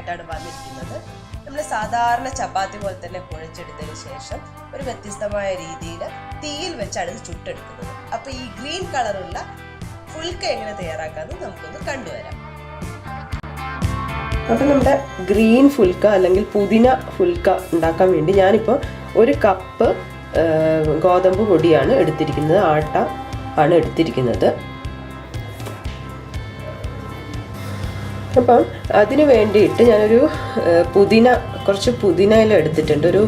ആയിട്ടാണ് വന്നിരിക്കുന്നത്. നമ്മൾ സാധാരണ ചപ്പാത്തി പോലെ തന്നെ കുഴച്ചെടുത്തതിന് ശേഷം ഒരു വ്യത്യസ്തമായ രീതിയിൽ തീയിൽ വെച്ചാണ് ഇത് ചുട്ടെടുക്കുന്നത്. അപ്പോൾ ഈ ഗ്രീൻ കളറുള്ള ഫുൽക്ക എങ്ങനെ തയ്യാറാക്കാമെന്ന് നമുക്കൊന്ന് കണ്ടുവരാം. അപ്പോൾ നമ്മുടെ ഗ്രീൻ ഫുൽക്ക അല്ലെങ്കിൽ പുതിന ഫുൽക്ക ഉണ്ടാക്കാൻ വേണ്ടി ഞാനിപ്പോൾ 1 കപ്പ് ഗോതമ്പ് പൊടിയാണ് എടുത്തിരിക്കുന്നത്, ആട്ട ആണ് എടുത്തിരിക്കുന്നത്. അപ്പം അതിന് വേണ്ടിയിട്ട് ഞാനൊരു കുറച്ച് പുതിനയില എടുത്തിട്ടുണ്ട്. ഒരു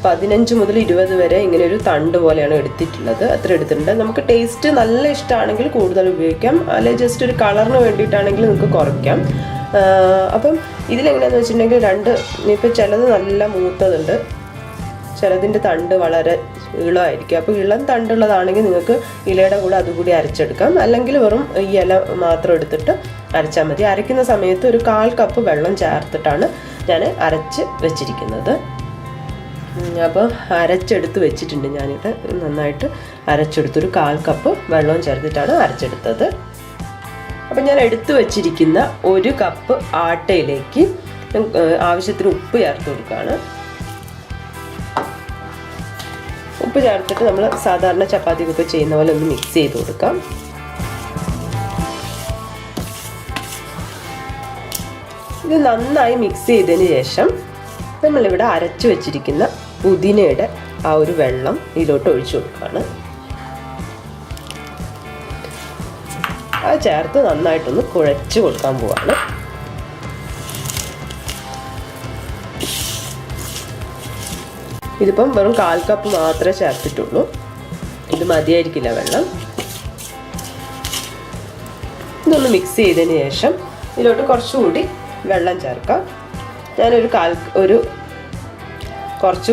15 മുതൽ 20 വരെ ഇങ്ങനെ ഒരു തണ്ട് പോലെയാണ് എടുത്തിട്ടുള്ളത്. അത്ര എടുത്തിട്ടുണ്ട്. നമുക്ക് ടേസ്റ്റ് നല്ല ഇഷ്ടമാണെങ്കിൽ കൂടുതൽ ഉപയോഗിക്കാം, അല്ലെങ്കിൽ ജസ്റ്റ് ഒരു കളറിന് വേണ്ടിയിട്ടാണെങ്കിൽ നമുക്ക് കുറയ്ക്കാം. അപ്പം ഇതിലെങ്ങനെയാണെന്ന് വെച്ചിട്ടുണ്ടെങ്കിൽ ഇപ്പോൾ ചിലത് നല്ല മൂത്തതുണ്ട്, ചിലതിൻ്റെ തണ്ട് വളരെ ഇളമായിരിക്കും. അപ്പോൾ ഇളം തണ്ടുള്ളതാണെങ്കിൽ നിങ്ങൾക്ക് ഇലയുടെ കൂടെ അതുകൂടി അരച്ചെടുക്കാം, അല്ലെങ്കിൽ വെറും ഈ ഇല മാത്രം എടുത്തിട്ട് അരച്ചാൽ മതി. അരയ്ക്കുന്ന സമയത്ത് ഒരു 1/4 കപ്പ് വെള്ളം ചേർത്തിട്ടാണ് ഞാൻ അരച്ച് വെച്ചിരിക്കുന്നത്. അപ്പോൾ അരച്ചെടുത്ത് വെച്ചിട്ടുണ്ട് ഞാനിവിടെ, നന്നായിട്ട് അരച്ചെടുത്ത് ഒരു 1/4 കപ്പ് വെള്ളവും ചേർത്തിട്ടാണ് അരച്ചെടുത്തത്. അപ്പം ഞാൻ എടുത്തു വച്ചിരിക്കുന്ന 1 കപ്പ് ആട്ടയിലേക്ക് ആവശ്യത്തിന് ഉപ്പ് ചേർത്ത് കൊടുക്കുകയാണ്. ഉപ്പ് ചേർത്തിട്ട് നമ്മൾ സാധാരണ ചപ്പാത്തിക്കൊക്കെ ചെയ്യുന്ന പോലെ ഒന്ന് മിക്സ് ചെയ്ത് കൊടുക്കാം. ഇത് നന്നായി മിക്സ് ചെയ്തതിന് ശേഷം നമ്മളിവിടെ അരച്ചു വെച്ചിരിക്കുന്ന പുതിനയുടെ ആ ഒരു വെള്ളം ഇതിലോട്ട് ഒഴിച്ചു കൊടുക്കുകയാണ്. അത് ചേർത്ത് നന്നായിട്ടൊന്ന് കുഴച്ച് കൊടുക്കാൻ പോവാണ്. ഇതിപ്പം വെറും 1/4 കപ്പ് മാത്രമേ ചേർത്തിട്ടുള്ളൂ, ഇത് മതിയായിരിക്കില്ല വെള്ളം. ഇതൊന്ന് മിക്സ് ചെയ്തതിന് ശേഷം ഇതിലോട്ട് കുറച്ചുകൂടി വെള്ളം ചേർക്കാം. ഞാനൊരു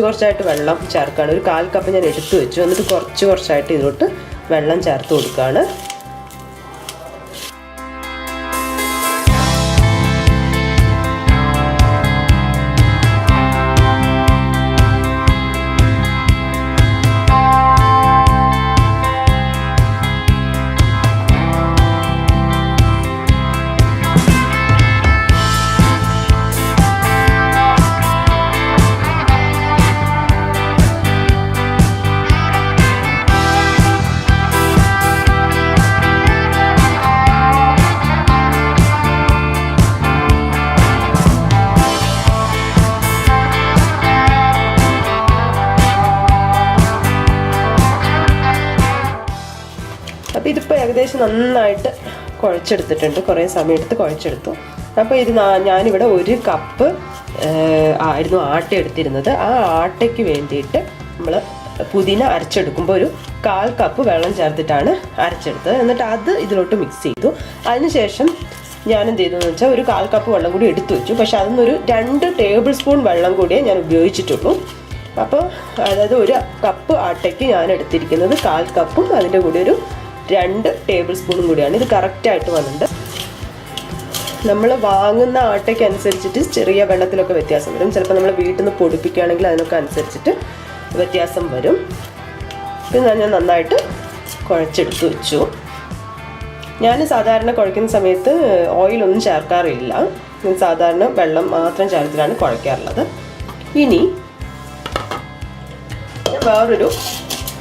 കുറച്ചായിട്ട് വെള്ളം ചേർക്കുകയാണ്. ഒരു 1/4 കപ്പ് ഞാൻ എടുത്തു വെച്ചു, എന്നിട്ട് കുറച്ചായിട്ട് ഇതിലോട്ട് വെള്ളം ചേർത്ത് കൊടുക്കുകയാണ്. അപ്പോൾ ഇതിപ്പോൾ ഏകദേശം നന്നായിട്ട് കുഴച്ചെടുത്തിട്ടുണ്ട്, കുറേ സമയം എടുത്ത് കുഴച്ചെടുത്തു. അപ്പോൾ ഇത് ഞാനിവിടെ 1 കപ്പ് ആയിരുന്നു ആട്ട എടുത്തിരുന്നത്. ആ ആട്ടയ്ക്ക് വേണ്ടിയിട്ട് നമ്മൾ പുതിന അരച്ചെടുക്കുമ്പോൾ ഒരു 1/4 കപ്പ് വെള്ളം ചേർത്തിട്ടാണ് അരച്ചെടുത്തത്. എന്നിട്ട് അത് ഇതിലോട്ട് മിക്സ് ചെയ്തു. അതിനുശേഷം ഞാൻ എന്ത് ചെയ്തു എന്ന് വെച്ചാൽ ഒരു 1/4 കപ്പ് വെള്ളം കൂടി എടുത്തു വെച്ചു. പക്ഷെ അതൊന്നൊരു 2 ടേബിൾ സ്പൂൺ വെള്ളം കൂടിയേ ഞാൻ ഉപയോഗിച്ചിട്ടുള്ളൂ. അപ്പോൾ അതായത് 1 കപ്പ് ആട്ടയ്ക്ക് ഞാൻ എടുത്തിരിക്കുന്നത് 1/4 കപ്പും അതിൻ്റെ കൂടെ ഒരു 2 ടേബിൾ സ്പൂണും കൂടിയാണ്. ഇത് കറക്റ്റായിട്ട് വന്നിട്ടുണ്ട്. നമ്മൾ വാങ്ങുന്ന ആട്ടയ്ക്ക് അനുസരിച്ചിട്ട് ചെറിയ വെള്ളത്തിലൊക്കെ വ്യത്യാസം വരും. ചിലപ്പോൾ നമ്മൾ വീട്ടിൽ നിന്ന് പൊടിപ്പിക്കുകയാണെങ്കിൽ അതിനൊക്കെ അനുസരിച്ചിട്ട് വ്യത്യാസം വരും. ഇത് ഞാൻ നന്നായിട്ട് കുഴച്ചെടുത്ത് വെച്ചു. ഞാൻ സാധാരണ കുഴയ്ക്കുന്ന സമയത്ത് ഓയിലൊന്നും ചേർക്കാറില്ല, സാധാരണ വെള്ളം മാത്രം ചേർത്തിട്ടാണ് കുഴയ്ക്കാറുള്ളത്. ഇനി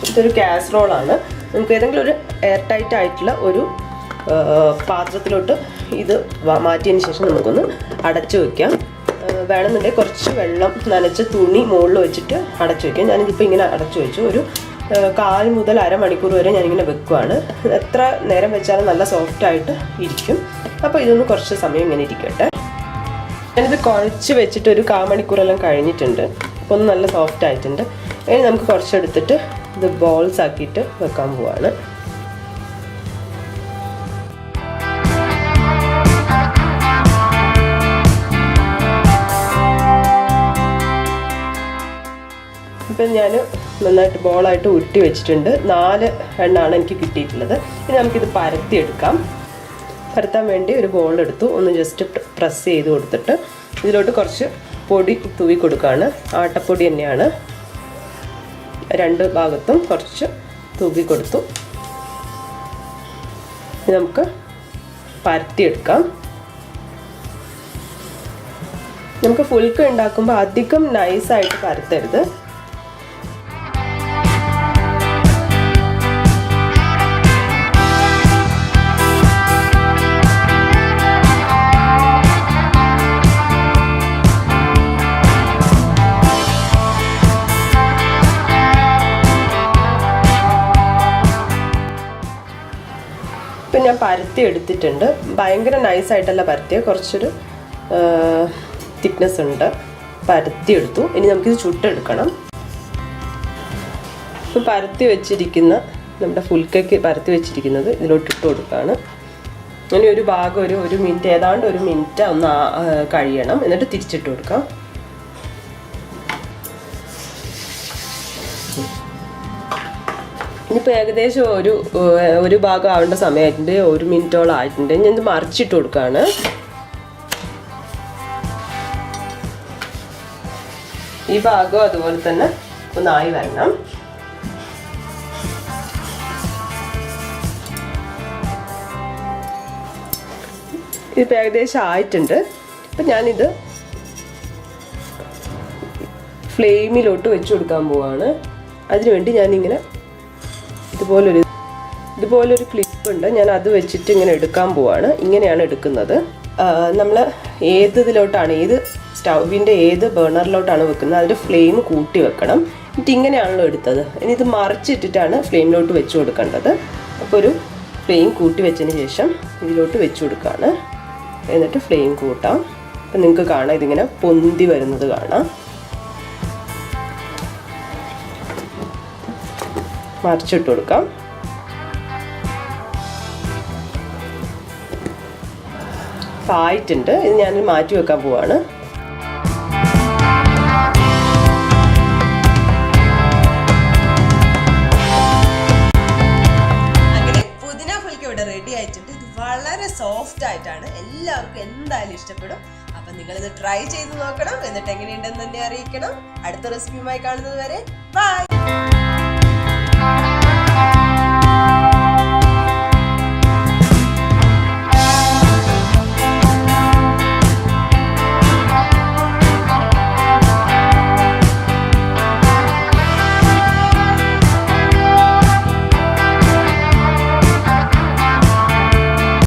ഇതൊരു കാസറോളാണ്. നമുക്ക് ഏതെങ്കിലും ഒരു എയർ ടൈറ്റ് ആയിട്ടുള്ള ഒരു പാത്രത്തിലോട്ട് ഇത് മാറ്റിയതിന് ശേഷം നമുക്കൊന്ന് അടച്ചു വയ്ക്കാം. വേണമെന്നുണ്ടെങ്കിൽ കുറച്ച് വെള്ളം നനച്ച തുണി മുകളിൽ വെച്ചിട്ട് അടച്ചു വയ്ക്കാം. ഞാനിതിപ്പോൾ ഇങ്ങനെ അടച്ചു വെച്ചു. ഒരു 1/4 മുതൽ അരമണിക്കൂർ വരെ ഞാനിങ്ങനെ വെക്കുവാണ്. എത്ര നേരം വെച്ചാലും നല്ല സോഫ്റ്റായിട്ട് ഇരിക്കും. അപ്പോൾ ഇതൊന്ന് കുറച്ച് സമയം ഇങ്ങനെ ഇരിക്കട്ടെ. ഞാനിത് കുഴച്ച് വെച്ചിട്ട് ഒരു 1/4 മണിക്കൂറെല്ലാം കഴിഞ്ഞിട്ടുണ്ട്. അപ്പോൾ ഒന്ന് നല്ല സോഫ്റ്റ് ആയിട്ടുണ്ട്. ഇനി നമുക്ക് കുറച്ചെടുത്തിട്ട് ഇത് ബോൾസ് ആക്കിയിട്ട് വെക്കാൻ പോവാണ്. ഇപ്പം ഞാൻ നന്നായിട്ട് ബോളായിട്ട് ഉരുട്ടി വെച്ചിട്ടുണ്ട്. 4 എണ്ണമാണ് എനിക്ക് കിട്ടിയിട്ടുള്ളത്. ഇനി നമുക്കിത് പരത്തിയെടുക്കാം. പരത്താൻ വേണ്ടി ഒരു ബോൾ എടുത്തു, ഒന്ന് ജസ്റ്റ് പ്രസ് ചെയ്ത് കൊടുത്തിട്ട് ഇതിലോട്ട് കുറച്ച് പൊടി തൂവി കൊടുക്കുകയാണ്. ആട്ടപ്പൊടി തന്നെയാണ്. 2 ഭാഗത്തും കുറച്ച് തൂവി കൊടുത്തു. നമുക്ക് പരത്തിയെടുക്കാം. നമുക്ക് ഫുൽക്ക ഉണ്ടാക്കുമ്പോൾ അധികം നൈസായിട്ട് പരത്തരുത്. ഇപ്പം ഞാൻ പരത്തി എടുത്തിട്ടുണ്ട്. ഭയങ്കര നൈസായിട്ടല്ല പരത്തിയ, കുറച്ചൊരു തിക്നെസ് ഉണ്ട്. പരത്തി എടുത്തു. ഇനി നമുക്കിത് ചുട്ടെടുക്കണം. ഇപ്പം പരത്തി വെച്ചിരിക്കുന്ന നമ്മുടെ ഫുൽക്കയ്ക്ക് പരത്തി വെച്ചിരിക്കുന്നത് ഇതിലോട്ട് ഇട്ട് കൊടുക്കുകയാണ്. അങ്ങനെ ഒരു ഭാഗം ഒരു മിനിറ്റ്, ഏതാണ്ട് ഒരു മിനിറ്റ് ഒന്ന് കഴിയണം. എന്നിട്ട് തിരിച്ചിട്ട് കൊടുക്കാം. ഇനിയിപ്പോൾ ഏകദേശം ഒരു ഭാഗം ആവേണ്ട സമയമായിട്ടുണ്ട്. 1 മിനിറ്റോളം ആയിട്ടുണ്ട്. ഞാൻ ഇത് മറിച്ചിട്ട് കൊടുക്കുകയാണ്. ഈ ഭാഗം അതുപോലെ തന്നെ ഒന്നായി വരണം. ഇതിപ്പോൾ ഏകദേശം ആയിട്ടുണ്ട്. അപ്പം ഞാനിത് ഫ്ലെയിമിലോട്ട് വെച്ച് കൊടുക്കാൻ പോവാണ്. അതിനുവേണ്ടി ഞാനിങ്ങനെ ഇതുപോലൊരു ക്ലിപ്പുണ്ട്. ഞാൻ അത് വെച്ചിട്ട് ഇങ്ങനെ എടുക്കാൻ പോവാണ്. ഇങ്ങനെയാണ് എടുക്കുന്നത്. നമ്മൾ ഏതിലോട്ടാണ്, ഏത് സ്റ്റൗവിൻ്റെ ഏത് ബേണറിലോട്ടാണ് വെക്കുന്നത് അതിൻ്റെ ഫ്ലെയിം കൂട്ടി വെക്കണം. എന്നിട്ട് ഇങ്ങനെയാണല്ലോ എടുത്തത്. ഇനി ഇത് മറിച്ചിട്ടിട്ടാണ് ഫ്ലെയിമിലോട്ട് വെച്ച് കൊടുക്കേണ്ടത്. അപ്പോൾ ഒരു ഫ്ലെയിം കൂട്ടി വെച്ചതിന് ശേഷം ഇതിലോട്ട് വെച്ച് കൊടുക്കുകയാണ്. എന്നിട്ട് ഫ്ലെയിം കൂട്ടാം. അപ്പം നിങ്ങൾക്ക് കാണാം, ഇതിങ്ങനെ പൊന്തി വരുന്നത് കാണാം. മറിച്ചിട്ട് കൊടുക്കാം. ആയിട്ടുണ്ട്. ഇത് ഞാൻ മാറ്റി വെക്കാൻ പോവാണ്. അങ്ങനെ പുതിന ഫുൽക്ക ഇവിടെ റെഡി ആയിട്ടുണ്ട്. ഇത് വളരെ സോഫ്റ്റ് ആയിട്ടാണ്. എല്ലാവർക്കും എന്തായാലും ഇഷ്ടപ്പെടും. അപ്പം നിങ്ങളിത് ട്രൈ ചെയ്ത് നോക്കണം. എന്നിട്ട് എങ്ങനെയുണ്ടെന്ന് തന്നെ അറിയിക്കണം. അടുത്ത റെസിപ്പിയുമായി കാണുന്നത് വരെ ബൈ.